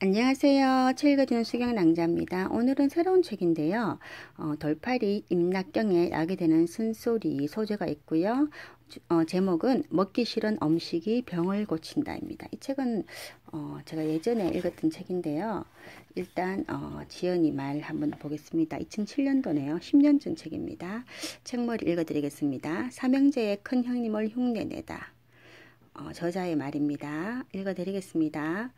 안녕하세요. 책 읽어주는 수경낭자입니다. 오늘은 새로운 책인데요. 돌팔이 임낙경의 약이 되는 쓴소리 소재가 있고요. 제목은 먹기 싫은 음식이 병을 고친다입니다. 이 책은 제가 예전에 읽었던 책인데요. 일단 지연이 말 한번 보겠습니다. 2007년도네요. 10년 전 책입니다. 책머리 읽어드리겠습니다. 삼형제의 큰 형님을 흉내내다. 저자의 말입니다. 읽어드리겠습니다.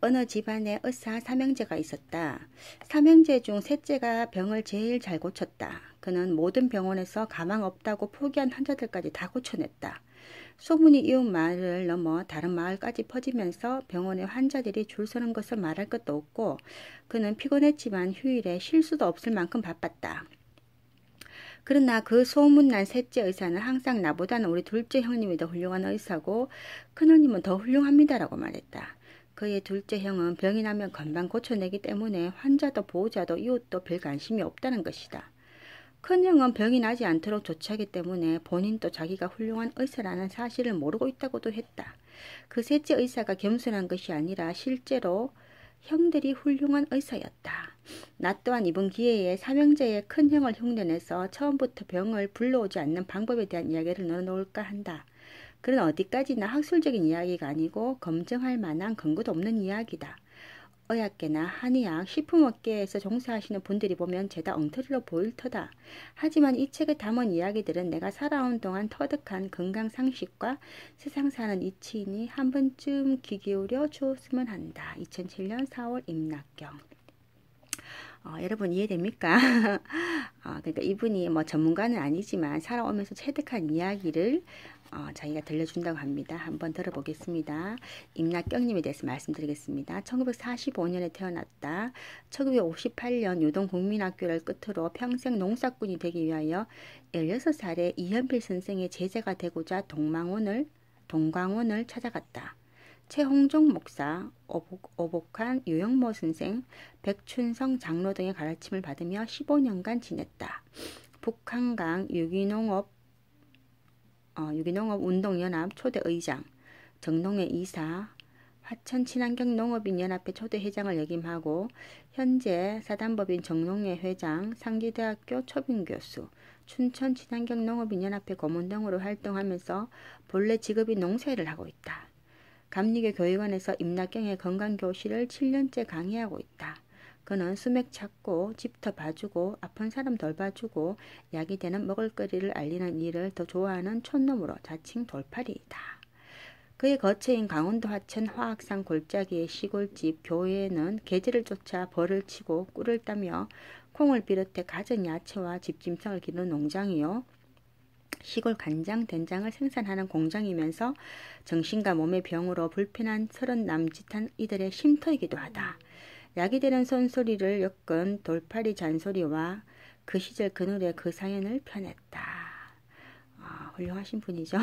어느 집안에 의사 삼형제가 있었다. 삼형제 중 셋째가 병을 제일 잘 고쳤다. 그는 모든 병원에서 가망 없다고 포기한 환자들까지 다 고쳐냈다. 소문이 이웃 마을을 넘어 다른 마을까지 퍼지면서 병원에 환자들이 줄 서는 것을 말할 것도 없고 그는 피곤했지만 휴일에 쉴 수도 없을 만큼 바빴다. 그러나 그 소문난 셋째 의사는 항상 나보다는 우리 둘째 형님이 더 훌륭한 의사고 큰형님은 더 훌륭합니다라고 말했다. 그의 둘째 형은 병이 나면 금방 고쳐내기 때문에 환자도 보호자도 이웃도 별 관심이 없다는 것이다. 큰형은 병이 나지 않도록 조치하기 때문에 본인도 자기가 훌륭한 의사라는 사실을 모르고 있다고도 했다. 그 셋째 의사가 겸손한 것이 아니라 실제로 형들이 훌륭한 의사였다. 나 또한 이번 기회에 삼형제의 큰형을 흉내내서 처음부터 병을 불러오지 않는 방법에 대한 이야기를 넣어놓을까 한다. 그런 어디까지나 학술적인 이야기가 아니고 검증할 만한 근거도 없는 이야기다. 의학계나 한의학, 식품업계에서 종사하시는 분들이 보면 죄다 엉터리로 보일 터다. 하지만 이 책에 담은 이야기들은 내가 살아온 동안 터득한 건강 상식과 세상 사는 이치이니 한 번쯤 귀 기울여 주었으면 한다. 2007년 4월 임낙경. 여러분 이해됩니까? 그러니까 이분이 뭐 전문가는 아니지만 살아오면서 체득한 이야기를 자기가 들려준다고 합니다. 한번 들어보겠습니다. 임낙경님에 대해서 말씀드리겠습니다. 1945년에 태어났다. 1958년 유동국민학교를 끝으로 평생 농사꾼이 되기 위하여 16살에 이현필 선생의 제자가 되고자 동광원을 찾아갔다. 최홍종 목사, 오복한 유영모 선생, 백춘성 장로 등의 가르침을 받으며 15년간 지냈다. 북한강 유기농업 운동연합 초대 의장, 정동회 이사, 화천 친환경 농업인 연합회 초대 회장을 역임하고 현재 사단법인 정농회 회장, 상지대학교 초빙 교수, 춘천 친환경 농업인 연합회 고문 등으로 활동하면서 본래 직업이 농사일을 하고 있다. 감리교 교육원에서 임낙경의 건강교실을 7년째 강의하고 있다. 그는 수맥 찾고 집터 봐주고 아픈 사람 돌봐주고 약이 되는 먹을거리를 알리는 일을 더 좋아하는 촌놈으로 자칭 돌팔이이다. 그의 거처인 강원도 화천 화학산 골짜기의 시골집 교회에는 계절을 쫓아 벌을 치고 꿀을 따며 콩을 비롯해 갖은 야채와 집짐승을 기르는 농장이요. 시골 간장, 된장을 생산하는 공장이면서 정신과 몸의 병으로 불편한 서른 남짓한 이들의 쉼터이기도 하다. 약이 되는 손소리를 엮은 돌팔이 잔소리와 그 시절 그늘의 그 사연을 펴냈다. 훌륭하신 분이죠.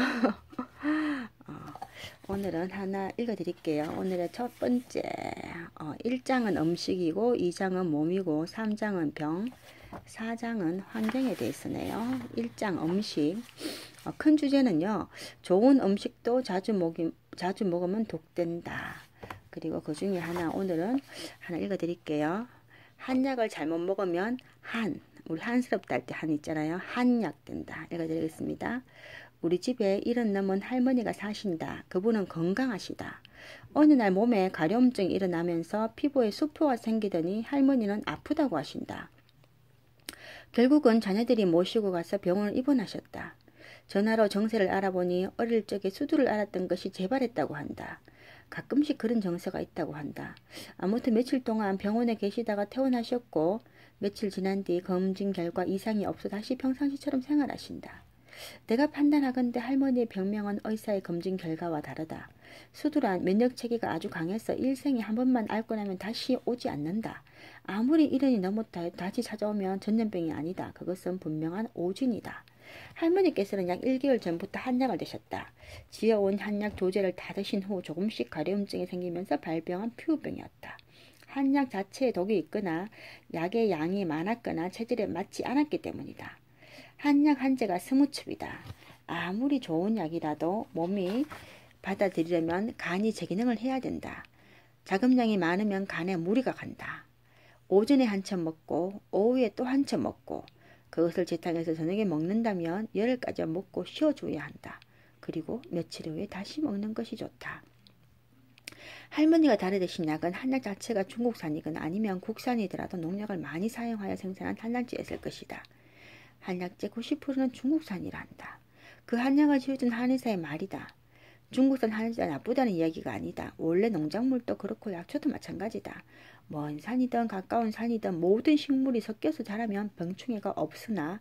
오늘은 하나 읽어드릴게요. 오늘의 첫 번째 1장은 음식이고 2장은 몸이고 3장은 병, 4장은 환경에 대해서네요. 1장 음식. 큰 주제는요. 좋은 음식도 자주 먹으면 독된다. 그리고 그 중에 오늘은 하나 읽어드릴게요. 한약을 잘못 먹으면 우리 한스럽다 할 때 한 있잖아요. 한약 된다. 읽어드리겠습니다. 우리 집에 70 넘은 할머니가 사신다. 그분은 건강하시다. 어느 날 몸에 가려움증이 일어나면서 피부에 수포가 생기더니 할머니는 아프다고 하신다. 결국은 자녀들이 모시고 가서 병원을 입원하셨다. 전화로 정세를 알아보니 어릴 적에 수두를 앓았던 것이 재발했다고 한다. 가끔씩 그런 정서가 있다고 한다. 아무튼 며칠 동안 병원에 계시다가 퇴원하셨고 며칠 지난 뒤 검진 결과 이상이 없어 다시 평상시처럼 생활하신다. 내가 판단하건대 할머니의 병명은 의사의 검진 결과와 다르다. 수두란 면역체계가 아주 강해서 일생에 한 번만 앓고 나면 다시 오지 않는다. 아무리 1년이 넘었다 해도 다시 찾아오면 전염병이 아니다. 그것은 분명한 오진이다. 할머니께서는 약 1개월 전부터 한약을 드셨다. 지어온 한약 조제를 다 드신 후 조금씩 가려움증이 생기면서 발병한 피부병이었다. 한약 자체에 독이 있거나 약의 양이 많았거나 체질에 맞지 않았기 때문이다. 한약 한 제가 스무첩이다. 아무리 좋은 약이라도 몸이 받아들이려면 간이 제기능을 해야 된다. 자금량이 많으면 간에 무리가 간다. 오전에 한 첩 먹고 오후에 또 한 첩 먹고 그것을 재탕해서 저녁에 먹는다면 열흘까지 먹고 쉬어줘야 한다. 그리고 며칠 후에 다시 먹는 것이 좋다. 할머니가 다루듯이 약은 한약 자체가 중국산이거나 아니면 국산이더라도 농약을 많이 사용하여 생산한 한약재에 쓸 것이다. 한약재 90%는 중국산이라 한다. 그 한약을 지어준 한의사의 말이다. 중국산 한약재가 나쁘다는 이야기가 아니다. 원래 농작물도 그렇고 약초도 마찬가지다. 먼 산이든 가까운 산이든 모든 식물이 섞여서 자라면 병충해가 없으나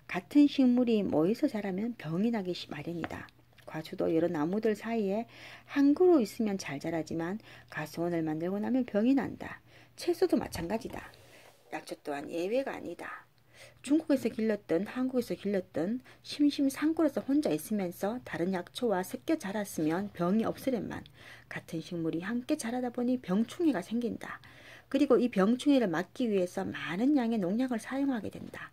같은 식물이 모여서 자라면 병이 나기 마련이다. 과수도 여러 나무들 사이에 한 그루 있으면 잘 자라지만 가수원을 만들고 나면 병이 난다. 채소도 마찬가지다. 약초 또한 예외가 아니다. 중국에서 길렀든 한국에서 길렀든 심심산골에서 혼자 있으면서 다른 약초와 섞여 자랐으면 병이 없으련만 같은 식물이 함께 자라다 보니 병충해가 생긴다. 그리고 이 병충해를 막기 위해서 많은 양의 농약을 사용하게 된다.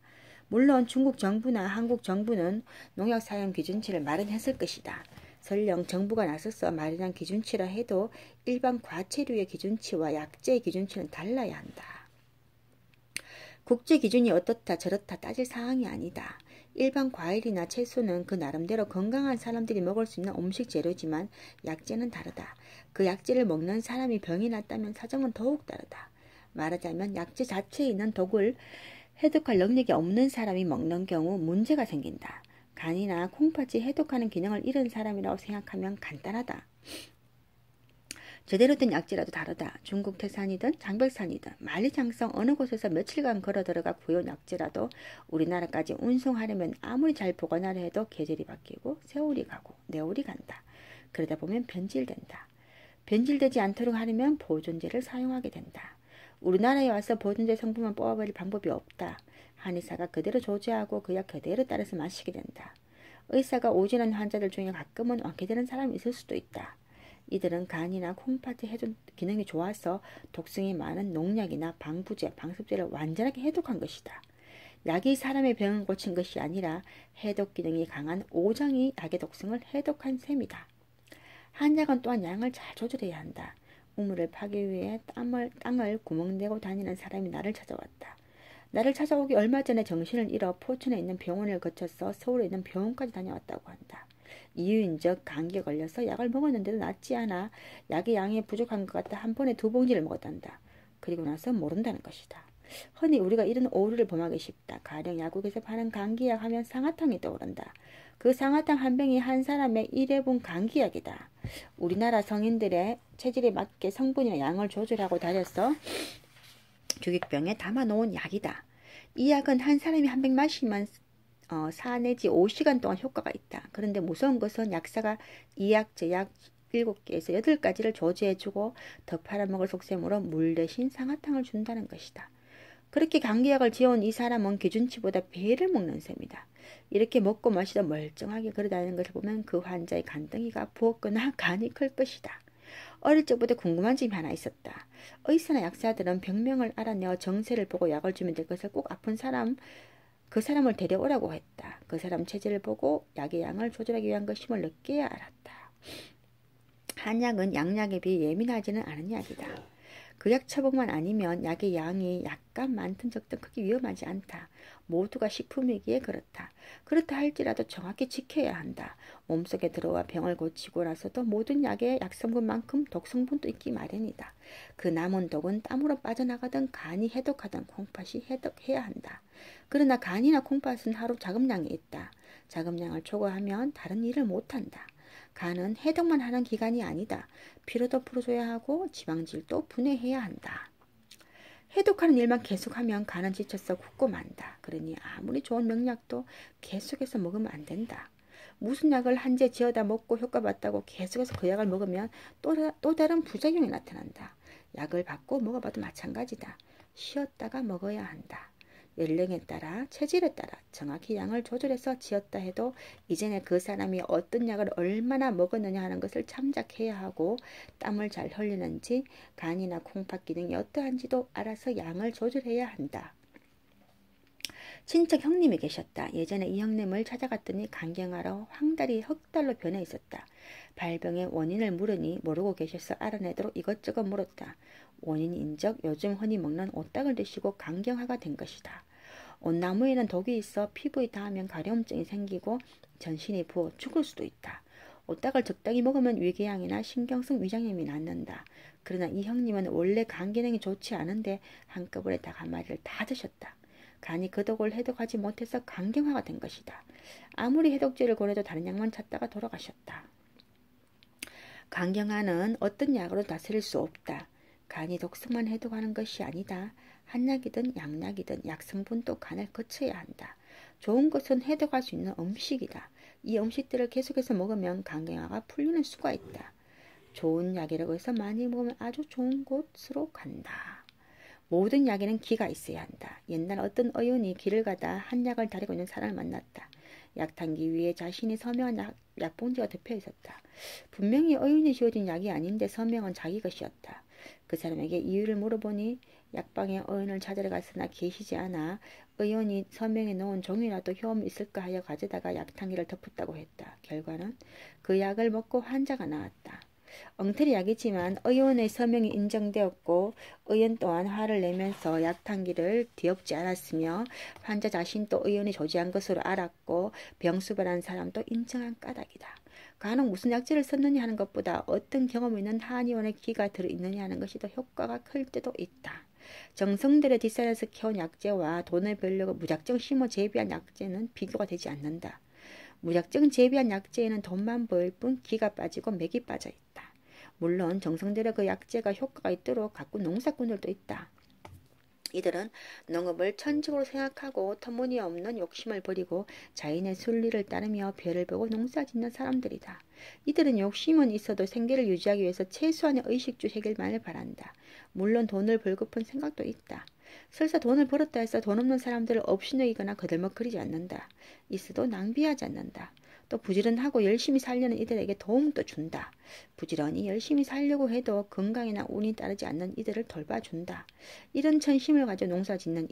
물론 중국 정부나 한국 정부는 농약 사용 기준치를 마련했을 것이다. 설령 정부가 나서서 마련한 기준치라 해도 일반 과체류의 기준치와 약재의 기준치는 달라야 한다. 국제 기준이 어떻다 저렇다 따질 사항이 아니다. 일반 과일이나 채소는 그 나름대로 건강한 사람들이 먹을 수 있는 음식 재료지만 약재는 다르다. 그 약재를 먹는 사람이 병이 났다면 사정은 더욱 다르다. 말하자면 약재 자체에 있는 독을 해독할 능력이 없는 사람이 먹는 경우 문제가 생긴다. 간이나 콩팥이 해독하는 기능을 잃은 사람이라고 생각하면 간단하다. 제대로 된 약재라도 다르다. 중국 태산이든 장백산이든 만리장성 어느 곳에서 며칠간 걸어 들어가 구해온 약재라도 우리나라까지 운송하려면 아무리 잘 보관하려 해도 계절이 바뀌고 세월이 가고 내월이 간다. 그러다 보면 변질된다. 변질되지 않도록 하려면 보존제를 사용하게 된다. 우리나라에 와서 보존제 성분만 뽑아버릴 방법이 없다. 한의사가 그대로 조제하고 그 약 그대로 따라서 마시게 된다. 의사가 오진한 환자들 중에 가끔은 완쾌되는 사람이 있을 수도 있다. 이들은 간이나 콩팥의 해독 기능이 좋아서 독성이 많은 농약이나 방부제, 방습제를 완전하게 해독한 것이다. 약이 사람의 병을 고친 것이 아니라 해독 기능이 강한 오장이 약의 독성을 해독한 셈이다. 한약은 또한 양을 잘 조절해야 한다. 우물을 파기 위해 땅을 구멍내고 다니는 사람이 나를 찾아왔다. 나를 찾아오기 얼마 전에 정신을 잃어 포천에 있는 병원을 거쳐서 서울에 있는 병원까지 다녀왔다고 한다. 이유인즉 감기에 걸려서 약을 먹었는데도 낫지 않아 약의 양이 부족한 것 같아 한 번에 2봉지를 먹었단다. 그리고 나서 모른다는 것이다. 흔히 우리가 이런 오류를 범하기 쉽다. 가령 약국에서 파는 감기약 하면 상아탕이 떠오른다. 그 상아탕 한 병이 한 사람의 1회분 감기약이다. 우리나라 성인들의 체질에 맞게 성분이나 양을 조절하고 달여서 주객병에 담아놓은 약이다. 이 약은 한 사람이 한 병 마시면 4 내지 5시간 동안 효과가 있다. 그런데 무서운 것은 약사가 이 약, 저 약 7개에서 8가지를 조제해주고 더 팔아먹을 속셈으로 물 대신 상아탕을 준다는 것이다. 그렇게 감기약을 지어온 이 사람은 기준치보다 배를 먹는 셈이다. 이렇게 먹고 마시다 멀쩡하게 걸어다니는 것을 보면 그 환자의 간덩이가 부었거나 간이 클 것이다. 어릴 적부터 궁금한 점이 하나 있었다. 의사나 약사들은 병명을 알아내어 정세를 보고 약을 주면 될 것을 꼭 아픈 사람, 그 사람을 데려오라고 했다. 그 사람 체질을 보고 약의 양을 조절하기 위한 것임을 늦게야 알았다. 한약은 양약에 비해 예민하지는 않은 약이다. 그 약 처방만 아니면 약의 양이 약간 많든 적든 크게 위험하지 않다. 모두가 식품이기에 그렇다. 그렇다 할지라도 정확히 지켜야 한다. 몸속에 들어와 병을 고치고 나서도 모든 약의 약성분만큼 독성분도 있기 마련이다. 그 남은 독은 땀으로 빠져나가든 간이 해독하든 콩팥이 해독해야 한다. 그러나 간이나 콩팥은 하루 자금량이 있다. 자금량을 초과하면 다른 일을 못한다. 간은 해독만 하는 기관이 아니다. 피로도 풀어줘야 하고 지방질도 분해해야 한다. 해독하는 일만 계속하면 간은 지쳐서 굳고 만다. 그러니 아무리 좋은 명약도 계속해서 먹으면 안 된다. 무슨 약을 한제 지어다 먹고 효과 봤다고 계속해서 그 약을 먹으면 또 다른 부작용이 나타난다. 약을 받고 먹어봐도 마찬가지다. 쉬었다가 먹어야 한다. 연령에 따라 체질에 따라 정확히 양을 조절해서 지었다 해도 이전에 그 사람이 어떤 약을 얼마나 먹었느냐 하는 것을 참작해야 하고 땀을 잘 흘리는지 간이나 콩팥 기능이 어떠한지도 알아서 양을 조절해야 한다. 친척 형님이 계셨다. 예전에 이 형님을 찾아갔더니 강경하러 황달이 흑달로 변해 있었다. 발병의 원인을 물으니 모르고 계셔서 알아내도록 이것저것 물었다. 원인인적 요즘 흔히 먹는 오딱을 드시고 강경화가 된 것이다. 온나무에는 독이 있어 피부에 닿으면 가려움증이 생기고 전신이 부어 죽을 수도 있다. 오딱을 적당히 먹으면 위궤양이나 신경성 위장염이 낫는다. 그러나 이 형님은 원래 간 기능이 좋지 않은데 한꺼번에 닭 한 마리를 다 드셨다. 간이 그 독을 해독하지 못해서 강경화가 된 것이다. 아무리 해독제를 권해도 다른 약만 찾다가 돌아가셨다. 강경화는 어떤 약으로 다스릴 수 없다. 간이 독성만 해독하는 것이 아니다. 한약이든 양약이든 약 성분도 간을 거쳐야 한다. 좋은 것은 해독할 수 있는 음식이다. 이 음식들을 계속해서 먹으면 강경화가 풀리는 수가 있다. 좋은 약이라고 해서 많이 먹으면 아주 좋은 곳으로 간다. 모든 약에는 기가 있어야 한다. 옛날 어떤 의원이 길을 가다 한 약을 다리고 있는 사람을 만났다. 약탕기 위에 자신이 서명한 약봉지가 덮여 있었다. 분명히 의원이 지어진 약이 아닌데 서명은 자기 것이었다. 그 사람에게 이유를 물어보니 약방에 의원을 찾으러 갔으나 계시지 않아 의원이 서명해 놓은 종이라도 효험이 있을까 하여 가져다가 약탕기를 덮었다고 했다. 결과는 그 약을 먹고 환자가 나았다. 엉터리 약이지만 의원의 서명이 인정되었고 의원 또한 화를 내면서 약탕기를 뒤엎지 않았으며 환자 자신도 의원이 조지한 것으로 알았고 병수발한 사람도 인정한 까닭이다. 간혹 무슨 약재를 썼느냐 하는 것보다 어떤 경험이 있는 한의원의 기가 들어있느냐 하는 것이 더 효과가 클 때도 있다. 정성들의 뒷산에서 캐온 약재와 돈을 벌려고 무작정 심어 재배한 약재는 비교가 되지 않는다. 무작정 재배한 약재에는 돈만 벌 뿐 기가 빠지고 맥이 빠져 있다. 물론 정성들의 그 약재가 효과가 있도록 가꾼 농사꾼들도 있다. 이들은 농업을 천직으로 생각하고 터무니없는 욕심을 버리고 자인의 순리를 따르며 별을 보고 농사짓는 사람들이다. 이들은 욕심은 있어도 생계를 유지하기 위해서 최소한의 의식주 해결만을 바란다. 물론 돈을 벌고픈 생각도 있다. 설사 돈을 벌었다 해서 돈 없는 사람들을 업신여기거나 거들먹거리지 않는다. 있어도 낭비하지 않는다. 또 부지런하고 열심히 살려는 이들에게 도움도 준다. 부지런히 열심히 살려고 해도 건강이나 운이 따르지 않는 이들을 돌봐준다. 이런 천심을 가지고 농사짓는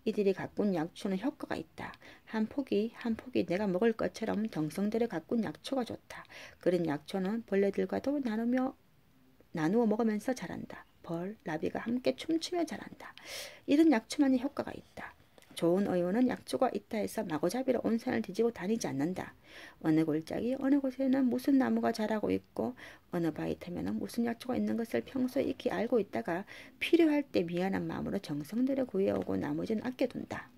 이들이 가꾼 약초는 효과가 있다. 한 포기 한 포기 내가 먹을 것처럼 정성들을 가꾼 약초가 좋다. 그런 약초는 벌레들과도 나누어 먹으면서 자란다. 벌, 나비가 함께 춤추며 자란다. 이런 약초만이 효과가 있다. 좋은 의원은 약초가 있다 해서 마구잡이로 온 산을 뒤지고 다니지 않는다. 어느 골짜기 어느 곳에는 무슨 나무가 자라고 있고 어느 바위 틈에는 무슨 약초가 있는 것을 평소에 익히 알고 있다가 필요할 때 미안한 마음으로 정성들여 구해오고 나머지는 아껴둔다.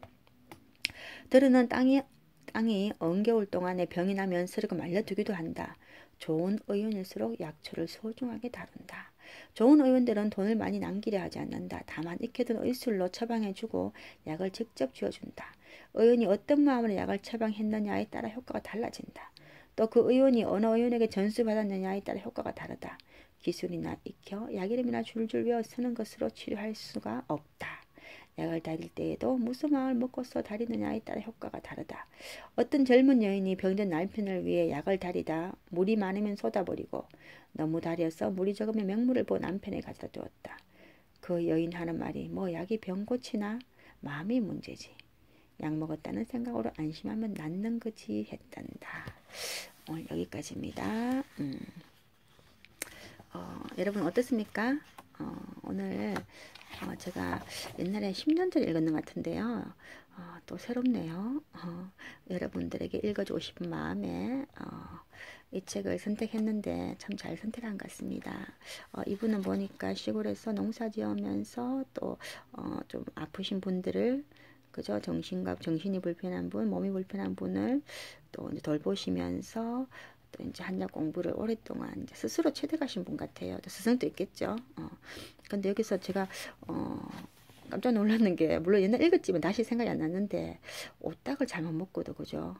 들으는 땅이 엉겨울 동안에 병이 나면 쓰르고 말려두기도 한다. 좋은 의원일수록 약초를 소중하게 다룬다. 좋은 의원들은 돈을 많이 남기려 하지 않는다. 다만 익혀둔 의술로 처방해주고 약을 직접 쥐어준다. 의원이 어떤 마음으로 약을 처방했느냐에 따라 효과가 달라진다. 또 그 의원이 어느 의원에게 전수받았느냐에 따라 효과가 다르다. 기술이나 익혀 약 이름이나 줄줄 외워 쓰는 것으로 치료할 수가 없다. 약을 다릴 때에도 무슨 마음을 먹고서 다리느냐에 따라 효과가 다르다. 어떤 젊은 여인이 병든 남편을 위해 약을 다리다 물이 많으면 쏟아버리고 너무 다려서 물이 적으면 맹물을 부어 남편에 가져다 두었다. 그 여인 하는 말이 뭐 약이 병 고치나? 마음이 문제지. 약 먹었다는 생각으로 안심하면 낫는 거지 했단다. 오늘 여기까지입니다. 여러분 어떻습니까? 오늘 제가 옛날에 10년 전에 읽었는 것 같은데요. 또 새롭네요. 여러분들에게 읽어주고 싶은 마음에 이 책을 선택했는데 참 잘 선택한 것 같습니다. 이분은 보니까 시골에서 농사 지으면서 또 좀 아프신 분들을 그죠? 정신이 불편한 분, 몸이 불편한 분을 또 이제 돌보시면서 또 이제 한약 공부를 오랫동안 이제 스스로 체득하신 분 같아요. 또 스승도 있겠죠. 근데 여기서 제가 깜짝 놀랐는 게 물론 옛날 읽었지만 다시 생각이 안 났는데 오딱을 잘못 먹고도 그죠?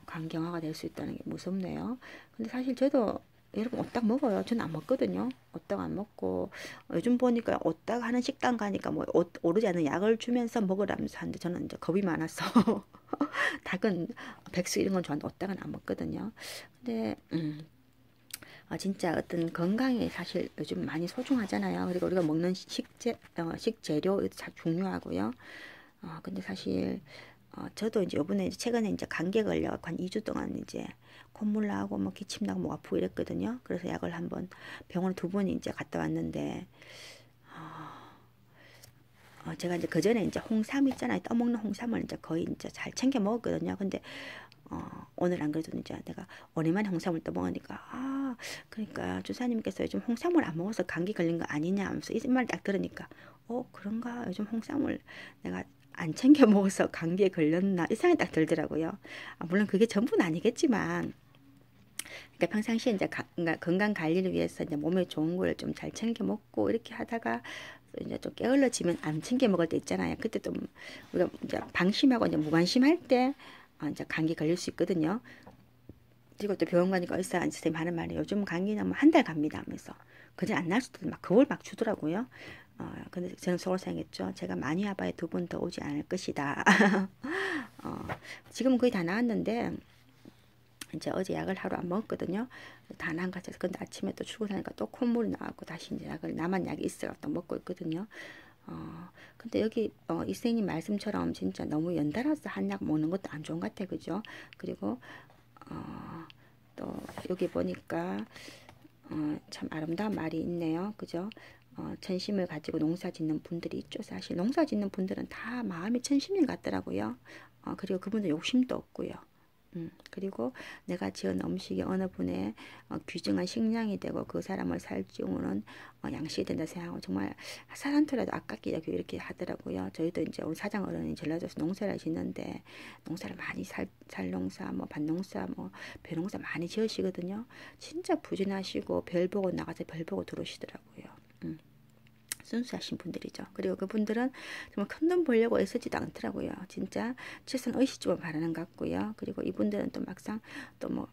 간경화가 될 수 있다는 게 무섭네요. 근데 사실 저도 여러분 오딱 먹어요. 저는 안 먹거든요. 오딱 안 먹고 요즘 보니까 오딱 하는 식당 가니까 뭐 오르지 않는 약을 주면서 먹으라면서 하는데 저는 이제 겁이 많아서 닭은 백수 이런 건 좋아하는데 오딱은 안 먹거든요. 근데 진짜 어떤 건강에 사실 요즘 많이 소중하잖아요. 그리고 우리가 먹는 식재료 참 중요하고요. 근데 사실 저도 이제 요번에 이제 최근에 이제 감기에 걸려갖고 한 2주 동안 이제 콧물 나고 뭐 기침 나고 목 아프고 이랬거든요. 그래서 약을 한번 병원에 2번 이제 갔다 왔는데 제가 이제 그 전에 이제 홍삼 있잖아요. 떠먹는 홍삼을 이제 거의 이제 잘 챙겨 먹었거든요. 근데 오늘 안 그래도 이제 내가 오랜만에 홍삼을 떠먹으니까 그러니까 주사님께서 요즘 홍삼을 안 먹어서 감기 걸린 거 아니냐 하면서 이 말 딱 들으니까 그런가 요즘 홍삼을 내가 안 챙겨 먹어서 감기에 걸렸나 이 생각이 딱 들더라고요. 물론 그게 전부는 아니겠지만 그러니까 평상시에 이제 그러니까 건강 관리를 위해서 이제 몸에 좋은 걸 좀 잘 챙겨 먹고 이렇게 하다가 이제 좀 게을러지면 안 챙겨 먹을 때 있잖아요. 그때 좀 우리가 이제 방심하고 이제 무관심할 때 이제 감기 걸릴 수 있거든요. 그리고 또 병원 가니까 의사 선생님 하는 말이 요즘 감기는 뭐 한 달 갑니다 하면서 그전 안 날 수도 막 그걸 막 주더라고요. 근데 저는 속으로 생각했죠. 제가 많이 와봐야 2번 더 오지 않을 것이다. 지금은 거의 다 나았는데 이제 어제 약을 하루 안 먹었거든요. 다 나은 것 같아서 근데 아침에 또 출근하니까 또 콧물이 나왔고 다시 이제 약을 남은 약이 있어서 또 먹고 있거든요. 근데 여기 이 선생님 말씀처럼 진짜 너무 연달아서 한 약 먹는 것도 안 좋은 것 같아, 그죠? 그리고 또 여기 보니까 참 아름다운 말이 있네요, 그죠? 천심을 가지고 농사 짓는 분들이 있죠. 사실 농사 짓는 분들은 다 마음이 천심인 것 같더라고요. 그리고 그분들 욕심도 없고요. 그리고 내가 지은 음식이 어느 분의 귀중한 식량이 되고 그 사람을 살찌우는 양식이 된다 생각하고 정말 사람들라도 아깝게 여기 이렇게 하더라고요. 저희도 이제 우리 사장 어른이 전라도에서 농사를 짓는데 농사를 많이 살농사, 뭐 밭농사, 뭐 벼농사 많이 지으시거든요. 진짜 부진하시고 별 보고 나가서 별 보고 들어오시더라고요. 순수하신 분들이죠. 그리고 그분들은 정말 큰 돈 벌려고 애쓰지도 않더라고요. 진짜 최선 의식주만 바라는 것 같고요. 그리고 이분들은 또 막상 또 뭐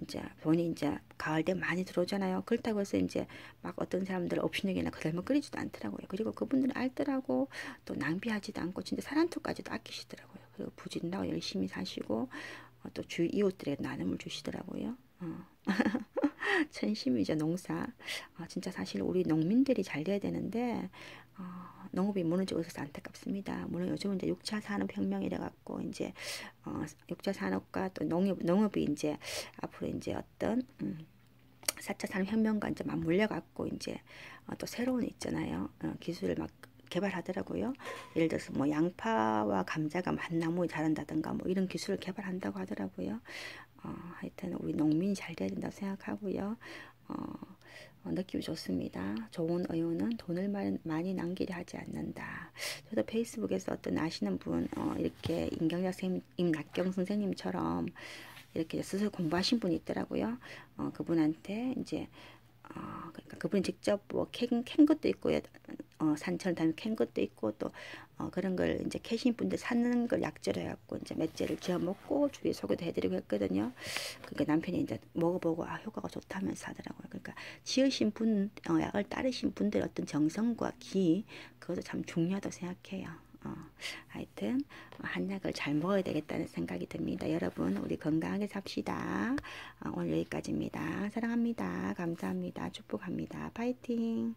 이제 돈이 이제 가을 때 많이 들어오잖아요. 그렇다고 해서 이제 막 어떤 사람들 업신여기나 그들만 끓이지도 않더라고요. 그리고 그분들은 알뜰하고 또 낭비하지도 않고 진짜 사람통까지도 아끼시더라고요. 그리고 부진하고 열심히 사시고 또 주위 이웃들에게 나눔을 주시더라고요. 천심이죠, 농사. 진짜 사실 우리 농민들이 잘 돼야 되는데 농업이 무너지고 있어서 안타깝습니다. 물론 요즘은 이제 6차 산업혁명이라 갖고 이제 6차 산업과 또 농업이 이제 앞으로 이제 어떤 4차 산업혁명과 이제 맞물려 갖고 이제 또 새로운 있잖아요. 기술을 막 개발하더라고요. 예를 들어서 뭐 양파와 감자가 한 나무에 자란다든가 뭐 이런 기술을 개발한다고 하더라고요. 하여튼 우리 농민이 잘 돼야 된다고 생각하고요. 느낌이 좋습니다. 좋은 의원은 돈을 많이 낭비를 하지 않는다. 저도 페이스북에서 어떤 아시는 분 이렇게 임경작 선생님, 임낙경 선생님처럼 이렇게 스스로 공부하신 분이 있더라고요. 그분한테 이제 그러니까 그분이 직접 뭐 캔 것도 있고요. 산천을 다니면 캔 것도 있고 또 그런 걸 이제 캐신 분들 사는 걸 약재로 해갖고 이제 맷재를 지어 먹고 주위에 소개도 해드리고 했거든요. 그러니까 남편이 이제 먹어보고 효과가 좋다면서 하더라고요. 그러니까 지으신 분 약을 따르신 분들 어떤 정성과 기 그것도 참 중요하다고 생각해요. 하여튼 한약을 잘 먹어야 되겠다는 생각이 듭니다. 여러분 우리 건강하게 삽시다. 오늘 여기까지입니다. 사랑합니다. 감사합니다. 축복합니다. 파이팅.